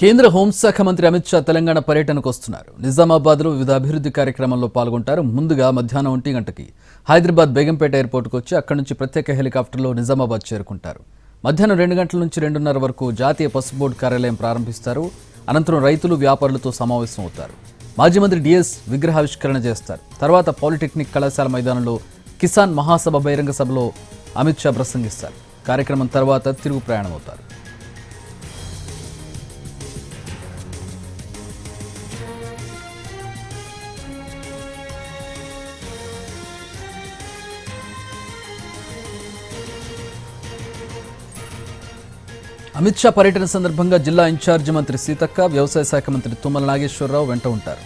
కేంద్ర హోంశాఖ మంత్రి అమిత్ షా తెలంగాణ పర్యటనకు వస్తున్నారు. నిజామాబాద్లో వివిధ అభివృద్ధి కార్యక్రమాల్లో పాల్గొంటారు. ముందుగా మధ్యాహ్నం 1 గంటకి హైదరాబాద్ బేగంపేట ఎయిర్పోర్టుకు వచ్చి అక్కడి నుంచి ప్రత్యేక హెలికాప్టర్లో నిజామాబాద్ చేరుకుంటారు. మధ్యాహ్నం 2 గంటల నుంచి 2:30 వరకు జాతీయ పసుపు బోర్డు కార్యాలయం ప్రారంభిస్తారు. అనంతరం రైతులు వ్యాపారులతో సమావేశం అవుతారు. మాజీ మంత్రి డిఎస్ విగ్రహావిష్కరణ చేస్తారు. తర్వాత పాలిటెక్నిక్ కళాశాల మైదానంలో కిసాన్ మహాసభ బహిరంగ సభలో అమిత్ షా ప్రసంగిస్తారు. కార్యక్రమం తర్వాత తిరుగు ప్రయాణం అవుతారు. అమిత్ షా పర్యటన సందర్భంగా జిల్లా ఇన్ఛార్జి మంత్రి సీతక్క, వ్యవసాయ శాఖ మంత్రి తుమ్మల నాగేశ్వరరావు వెంట ఉంటారు.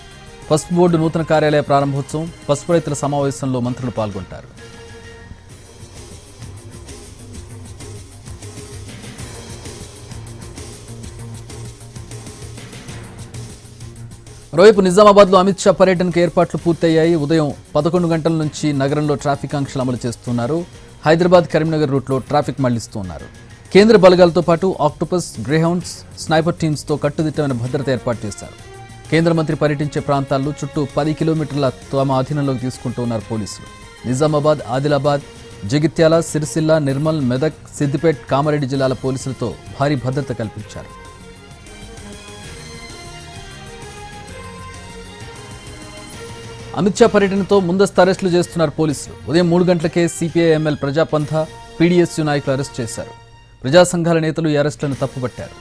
పసుపు బోర్డు నూతన కార్యాలయ ప్రారంభోత్సవం, పసుపు రైతుల సమావేశంలో మంత్రులు పాల్గొంటారు. మరోవైపు నిజామాబాద్లో అమిత్ షా పర్యటనకు ఏర్పాట్లు పూర్తయ్యాయి. ఉదయం 11 గంటల నుంచి నగరంలో ట్రాఫిక్ ఆంక్షలు అమలు చేస్తున్నారు. హైదరాబాద్ కరీంనగర్ రూట్లో ట్రాఫిక్ మళ్లిస్తున్నారు. కేంద్ర బలగాలతో పాటు ఆక్టోపస్, గ్రేహౌండ్స్, స్నైపర్ టీమ్స్తో కట్టుదిట్టమైన భద్రత ఏర్పాటు చేశారు. కేంద్ర మంత్రి పర్యటించే ప్రాంతాల్లో చుట్టూ 10 కిలోమీటర్ల తమ అధీనంలోకి తీసుకుంటూ ఉన్నారు పోలీసులు. నిజామాబాద్, ఆదిలాబాద్, జగిత్యాల, సిరిసిల్ల, నిర్మల్, మెదక్, సిద్దిపేట్, కామారెడ్డి జిల్లాల పోలీసులతో భారీ భద్రత కల్పించారు. అమిత్ షా పర్యటనతో ముందస్తు అరెస్టులు చేస్తున్నారు పోలీసులు. ఉదయం 3 గంటలకే సిపిఐ-ఎంఎల్ ప్రజాపంథ, పీడీఎస్యూ నాయకులు అరెస్ట్ చేశారు. ప్రజా సంఘాల నేతలు ఈ అరెస్టులను తప్పుపట్టారు.